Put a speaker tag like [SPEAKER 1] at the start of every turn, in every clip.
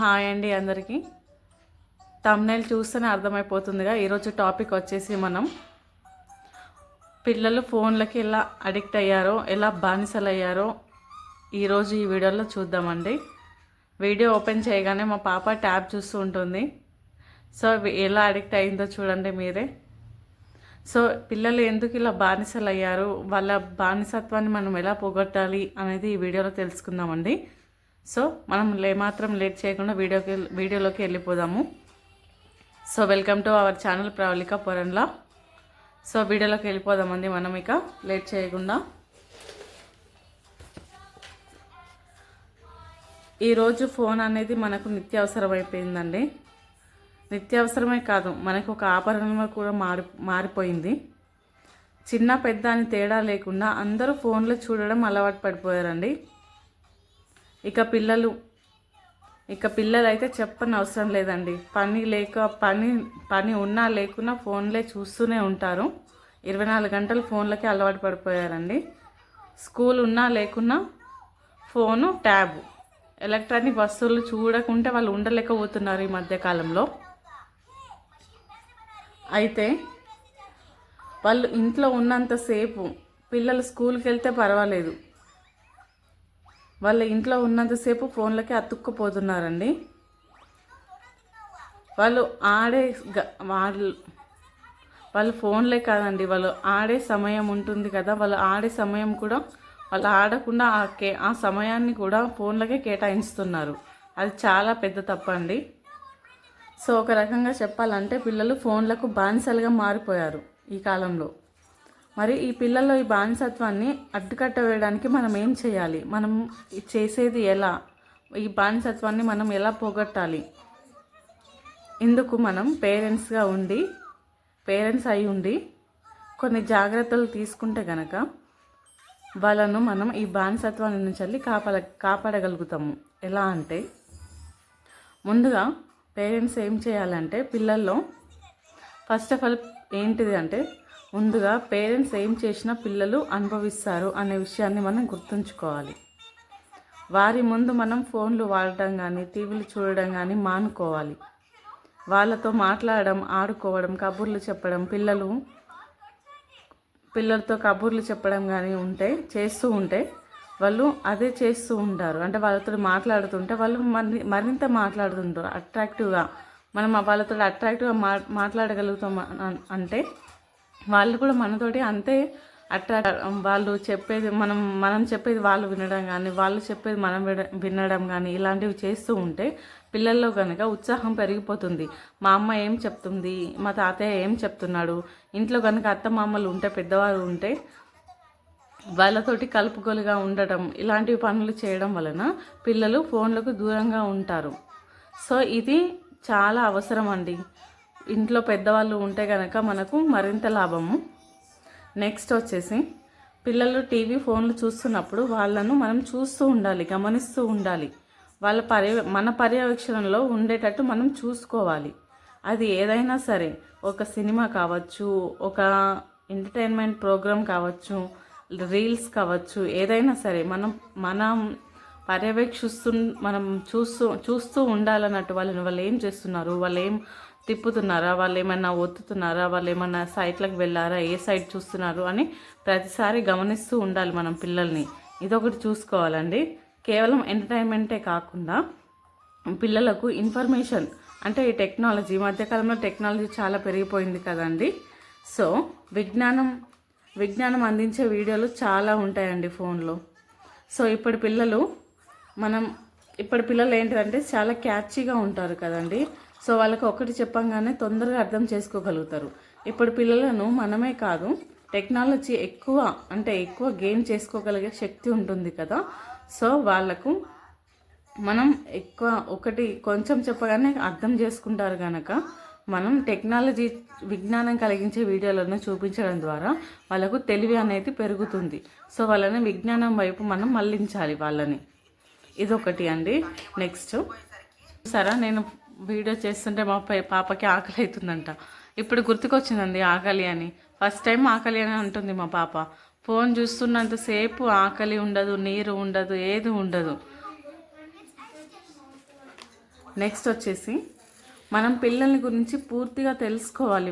[SPEAKER 1] Hi అండి అందరికీ. Thumbnail చూస్తేనే అర్థమైపోతుందిగా. ఈరోజు టాపిక్ వచ్చేసి మనం పిల్లలు ఫోన్లకి ఎలా అడిక్ట్ అయ్యారో, ఎలా బానిసలు అయ్యారో ఈరోజు ఈ వీడియోలో చూద్దామండి. వీడియో ఓపెన్ చేయగానే మా పాప ట్యాబ్ చూస్తూ ఉంటుంది. సో ఎలా అడిక్ట్ అయిందో చూడండి మీరే. సో పిల్లలు ఎందుకు ఇలా బానిసలు అయ్యారు, వాళ్ళ బానిసత్వాన్ని మనం ఎలా పోగొట్టాలి అనేది ఈ వీడియోలో తెలుసుకుందామండి. సో మనం ఏమాత్రం లేట్ చేయకుండా వీడియోలోకి వెళ్ళిపోదాము. So welcome to our channel Pravalika Poranla. So వీడియోలోకి వెళ్ళిపోదామండి మనం ఇక లేట్ చేయకుండా. ఈరోజు ఫోన్ అనేది మనకు నిత్యావసరం అయిపోయిందండి. నిత్యావసరమే కాదు, మనకు ఒక ఆభరణంగా కూడా మారిపోయింది. చిన్న పెద్ద అని తేడా లేకుండా అందరూ ఫోన్లో చూడడం అలవాటు పడిపోయారండి. ఇక పిల్లలు అయితే చెప్పని అవసరం లేదండి. పని ఉన్నా లేకున్నా ఫోన్లే చూస్తూనే ఉంటారు. 24 గంటలు ఫోన్లకి అలవాటు పడిపోయారండి. స్కూల్ ఉన్నా లేకున్నా ఫోను, ట్యాబు, ఎలక్ట్రానిక్ వస్తువులు చూడకుంటే వాళ్ళు ఉండలేకపోతున్నారు ఈ మధ్యకాలంలో. అయితే వాళ్ళు ఇంట్లో ఉన్నంతసేపు, పిల్లలు స్కూల్కి వెళ్తే పర్వాలేదు, వాళ్ళ ఇంట్లో ఉన్నంతసేపు ఫోన్లకి అతుక్కుపోతున్నారండి. వాళ్ళు ఫోన్లే కాదండి, వాళ్ళు ఆడే సమయం ఉంటుంది కదా, వాళ్ళు ఆడే సమయం కూడా వాళ్ళు ఆడకుండా ఆ సమయాన్ని కూడా ఫోన్లకే కేటాయిస్తున్నారు. అది చాలా పెద్ద తప్పండి. సో ఒక రకంగా చెప్పాలంటే పిల్లలు ఫోన్లకు బానిసలుగా మారిపోయారు ఈ కాలంలో. మరి ఈ పిల్లల్లో ఈ బానిసత్వాన్ని అడ్డుకట్ట వేయడానికి మనం ఏం చేయాలి, మనం చేసేది ఎలా, ఈ బానిసత్వాన్ని మనం ఎలా పోగొట్టాలి? ఇందుకు మనం పేరెంట్స్ అయి ఉండి కొన్ని జాగ్రత్తలు తీసుకుంటే గనక వాళ్ళను మనం ఈ బానిసత్వాన్ని నుంచి కాపాడగలుగుతాము. ఎలా అంటే, ముందుగా పేరెంట్స్ ఏం చేయాలంటే, పిల్లల్లో ఫస్ట్ ఆఫ్ ఆల్ ఏంటిది అంటే, ముందుగా పేరెంట్స్ ఏం చేసినా పిల్లలు అనుభవిస్తారు అనే విషయాన్ని మనం గుర్తుంచుకోవాలి. వారి ముందు మనం ఫోన్లు వాడడం కానీ, టీవీలు చూడడం కానీ మానుకోవాలి. వాళ్ళతో మాట్లాడడం, ఆడుకోవడం, కబుర్లు చెప్పడం, పిల్లలతో కబుర్లు చెప్పడం కానీ చేస్తూ ఉంటే వాళ్ళు అదే చేస్తూ ఉంటారు. అంటే వాళ్ళతో మాట్లాడుతుంటే వాళ్ళు మరింత మాట్లాడుతుంటారు అట్రాక్టివ్గా. మనం వాళ్ళతో అట్రాక్టివ్గా మాట్లాడగలుగుతాం అంటే వాళ్ళు కూడా మనతోటి అంతే వాళ్ళు చెప్పేది మనం చెప్పేది వాళ్ళు వినడం కానీ, వాళ్ళు చెప్పేది మనం వినడం కానీ ఇలాంటివి చేస్తూ ఉంటే పిల్లల్లో కనుక ఉత్సాహం పెరిగిపోతుంది. మా అమ్మ ఏం చెప్తుంది, మా తాతయ్య ఏం చెప్తున్నాడు, ఇంట్లో కనుక అత్త మామలు ఉంటే, పెద్దవారు ఉంటే వాళ్ళతోటి కలుపుగోలుగా ఉండటం, ఇలాంటివి పనులు చేయడం వలన పిల్లలు ఫోన్లకు దూరంగా ఉంటారు. సో ఇది చాలా అవసరం అండి. ఇంట్లో పెద్దవాళ్ళు ఉంటే కనుక మనకు మరింత లాభము. నెక్స్ట్ వచ్చేసి, పిల్లలు టీవీ ఫోన్లు చూస్తున్నప్పుడు వాళ్ళను మనం చూస్తూ ఉండాలి, గమనిస్తూ ఉండాలి. మన పర్యవేక్షణలో ఉండేటట్టు మనం చూసుకోవాలి. అది ఏదైనా సరే, ఒక సినిమా కావచ్చు, ఒక ఎంటర్టైన్మెంట్ ప్రోగ్రామ్ కావచ్చు, రీల్స్ కావచ్చు, ఏదైనా సరే మనం మనం చూస్తూ ఉండాలన్నట్టు. వాళ్ళు ఏం చేస్తున్నారు, వాళ్ళు ఏం తిప్పుతున్నారా, వాళ్ళు ఏమైనా ఒత్తుతున్నారా, వాళ్ళు ఏమైనా సైట్లకు వెళ్ళారా, ఏ సైట్ చూస్తున్నారు అని ప్రతిసారి గమనిస్తూ ఉండాలి మనం పిల్లల్ని. ఇదొకటి చూసుకోవాలండి. కేవలం ఎంటర్టైన్మెంటే కాకుండా పిల్లలకు ఇన్ఫర్మేషన్, అంటే ఈ మధ్యకాలంలో టెక్నాలజీ చాలా పెరిగిపోయింది కదండి. సో విజ్ఞానం అందించే వీడియోలు చాలా ఉంటాయండి ఫోన్లో. సో ఇప్పటి పిల్లలు ఏంటంటే చాలా క్యాచీగా ఉంటారు కదండి. సో వాళ్ళకి ఒకటి చెప్పంగానే తొందరగా అర్థం చేసుకోగలుగుతారు. ఇప్పుడు పిల్లలను మనమే కాదు, టెక్నాలజీ ఎక్కువ గెయిన్ చేసుకోగలిగే శక్తి ఉంటుంది కదా. సో వాళ్ళకు మనం ఒకటి కొంచెం చెప్పగానే అర్థం చేసుకుంటారు కనుక మనం విజ్ఞానం కలిగించే వీడియోలను చూపించడం ద్వారా వాళ్ళకు తెలివి అనేది పెరుగుతుంది. సో వాళ్ళని విజ్ఞానం వైపు మనం మళ్ళించాలి వాళ్ళని. ఇదొకటి అండి. నెక్స్ట్ సరే, నేను వీడియో చేస్తుంటే మా పాపకి ఆకలి అవుతుందంట. ఇప్పుడు గుర్తుకొచ్చిందండి ఆకలి అని. ఫస్ట్ టైం ఆకలి అని అంటుంది మా పాప. ఫోన్ చూస్తున్నంతసేపు ఆకలి ఉండదు, నీరు ఉండదు, ఏది ఉండదు. నెక్స్ట్ వచ్చేసి మనం పిల్లల గురించి పూర్తిగా తెలుసుకోవాలి.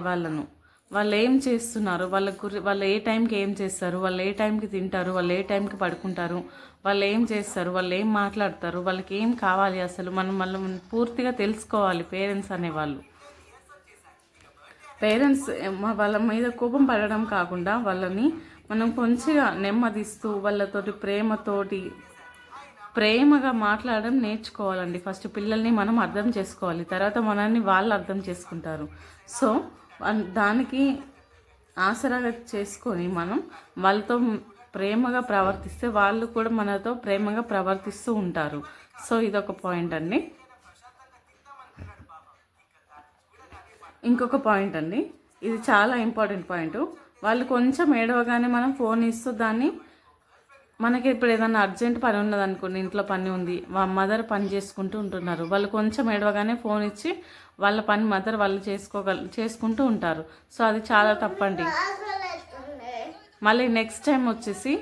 [SPEAKER 1] వాళ్ళు ఏం చేస్తున్నారు, వాళ్ళు ఏ టైంకి ఏం చేస్తారు, వాళ్ళు ఏ టైంకి తింటారు, వాళ్ళు ఏ టైంకి పడుకుంటారు, వాళ్ళు ఏం చేస్తారు, వాళ్ళు ఏం మాట్లాడతారు, వాళ్ళకి ఏం కావాలి, అసలు మనం పూర్తిగా తెలుసుకోవాలి. పేరెంట్స్ అనేవాళ్ళు వాళ్ళ మీద కోపం పడడం కాకుండా వాళ్ళని మనం కొంచెంగా నెమ్మదిస్తూ వాళ్ళతోటి ప్రేమగా మాట్లాడడం నేర్చుకోవాలండి. ఫస్ట్ పిల్లల్ని మనం అర్థం చేసుకోవాలి, తర్వాత మనల్ని వాళ్ళు అర్థం చేసుకుంటారు. సో దానికి ఆసరాగా చేసుకొని మనం వాళ్ళతో ప్రేమగా ప్రవర్తిస్తే వాళ్ళు కూడా మనతో ప్రేమగా ప్రవర్తిస్తూ ఉంటారు. సో ఇదొక పాయింట్ అండి. ఇంకొక పాయింట్ అండి, ఇది చాలా ఇంపార్టెంట్ పాయింట్. వాళ్ళు కొంచెం ఏడవగానే మనం ఫోన్ ఇస్తూ దాన్ని, మనకి ఇప్పుడు ఏదైనా అర్జెంట్ పని ఉన్నదనుకోండి, ఇంట్లో పని ఉంది, మదర్ పని చేసుకుంటూ ఉంటున్నారు, వాళ్ళు కొంచెం ఏడవగానే ఫోన్ ఇచ్చి వాళ్ళ పని మదర్ వాళ్ళు చేసుకుంటూ ఉంటారు. సో అది చాలా తప్పండి. మళ్ళీ నెక్స్ట్ టైం వచ్చేసి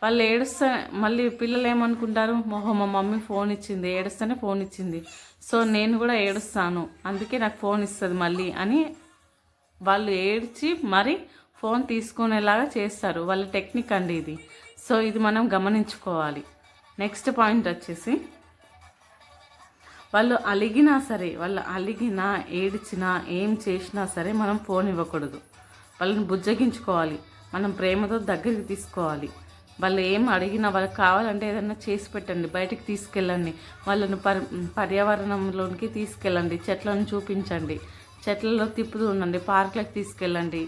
[SPEAKER 1] వాళ్ళు ఏడుస్తే మళ్ళీ పిల్లలు ఏమనుకుంటారు, మా మమ్మీ ఫోన్ ఇచ్చింది, ఏడుస్తేనే ఫోన్ ఇచ్చింది, సో నేను కూడా ఏడుస్తాను, అందుకే నాకు ఫోన్ ఇస్తుంది మళ్ళీ అని వాళ్ళు ఏడ్చి మరి ఫోన్ తీసుకునేలాగా చేస్తారు. వాళ్ళ టెక్నిక్ అండి ఇది. సో ఇది మనం గమనించుకోవాలి. నెక్స్ట్ పాయింట్ వచ్చేసి వాళ్ళు అలిగినా ఏడ్చినా ఏం చేసినా సరే మనం ఫోన్ ఇవ్వకూడదు. వాళ్ళని బుజ్జగించుకోవాలి, మనం ప్రేమతో దగ్గరికి తీసుకోవాలి. వాళ్ళు ఏం అడిగినా, వాళ్ళకి కావాలంటే ఏదైనా చేసి పెట్టండి, బయటికి తీసుకెళ్ళండి, వాళ్ళను పర్యావరణంలోనికి తీసుకెళ్ళండి, చెట్లను చూపించండి, చెట్లలో తిప్పుతూ ఉండండి, పార్కులకు తీసుకెళ్ళండి,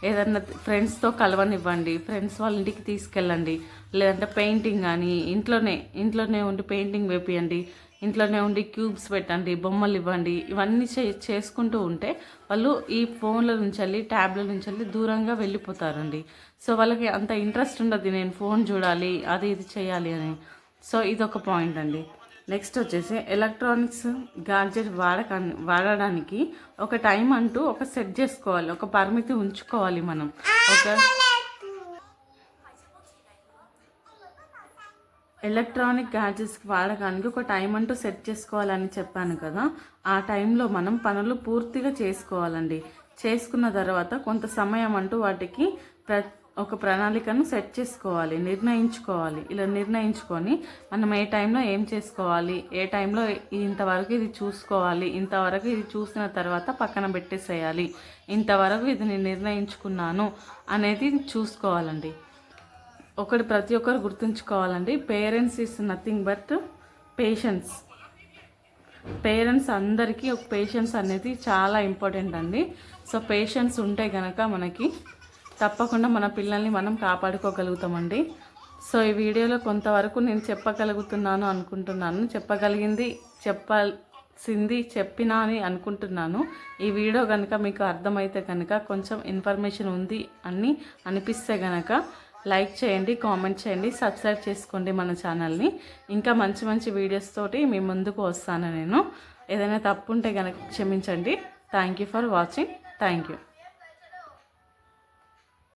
[SPEAKER 1] ఏదన్నా ఫ్రెండ్స్తో కలవనివ్వండి, ఫ్రెండ్స్ వాళ్ళ ఇంటికి తీసుకెళ్ళండి, లేదంటే పెయింటింగ్ కానీ ఇంట్లోనే ఉండి పెయింటింగ్ వేపియండి, ఇంట్లోనే ఉండి క్యూబ్స్ పెట్టండి, బొమ్మలు ఇవ్వండి. ఇవన్నీ చేసుకుంటూ ఉంటే వాళ్ళు ఈ ఫోన్ల నుంచి వెళ్ళి ట్యాబ్ల నుంచి వెళ్ళి దూరంగా వెళ్ళిపోతారండి. సో వాళ్ళకి అంత ఇంట్రెస్ట్ ఉండదు, నేను ఫోన్ చూడాలి, అది ఇది చేయాలి అని. సో ఇదొక పాయింట్ అండి. నెక్స్ట్ వచ్చేసి ఎలక్ట్రానిక్స్ గ్యాడ్జెట్ వాడడానికి ఒక టైం అంటూ ఒక సెట్ చేసుకోవాలి, ఒక పరిమితి ఉంచుకోవాలి. మనం ఎలక్ట్రానిక్ గ్యాడ్జెట్స్ వాడడానికి ఒక టైం అంటూ సెట్ చేసుకోవాలని చెప్పాను కదా. ఆ టైంలో మనం పనులు పూర్తిగా చేసుకోవాలండి. చేసుకున్న తర్వాత కొంత సమయం అంటూ వాటికి ఒక ప్రణాళికను సెట్ చేసుకోవాలి, నిర్ణయించుకోవాలి. ఇలా నిర్ణయించుకొని మనం ఏ టైంలో ఏం చేసుకోవాలి, ఏ టైంలో ఇంతవరకు ఇది చూసుకోవాలి, ఇంతవరకు ఇది చూసిన తర్వాత పక్కన పెట్టేసేయాలి, ఇంతవరకు ఇది నేను నిర్ణయించుకున్నాను అనేది చూసుకోవాలండి. ప్రతి ఒక్కరు గుర్తుంచుకోవాలండి, parents is nothing but patience. Parents అందరికీ ఒక పేషెన్స్ అనేది చాలా ఇంపార్టెంట్ అండి. సో పేషెన్స్ ఉంటే కనుక మనకి తప్పకుండా మన పిల్లల్ని మనం కాపాడుకోగలుగుతామండి. సో ఈ వీడియోలో కొంతవరకు నేను చెప్పగలుగుతున్నాను అనుకుంటున్నాను, చెప్పాల్సింది చెప్పినా అని అనుకుంటున్నాను. ఈ వీడియో కనుక మీకు అర్థమైతే కనుక, కొంచెం ఇన్ఫర్మేషన్ ఉంది అని అనిపిస్తే కనుక లైక్ చేయండి, కామెంట్ చేయండి, సబ్స్క్రైబ్ చేసుకోండి మన ఛానల్ని. ఇంకా మంచి మంచి వీడియోస్ తోటి మీ ముందుకు వస్తాను నేను. ఏదైనా తప్పు ఉంటే కనుక క్షమించండి. Thank you for watching. Thank you.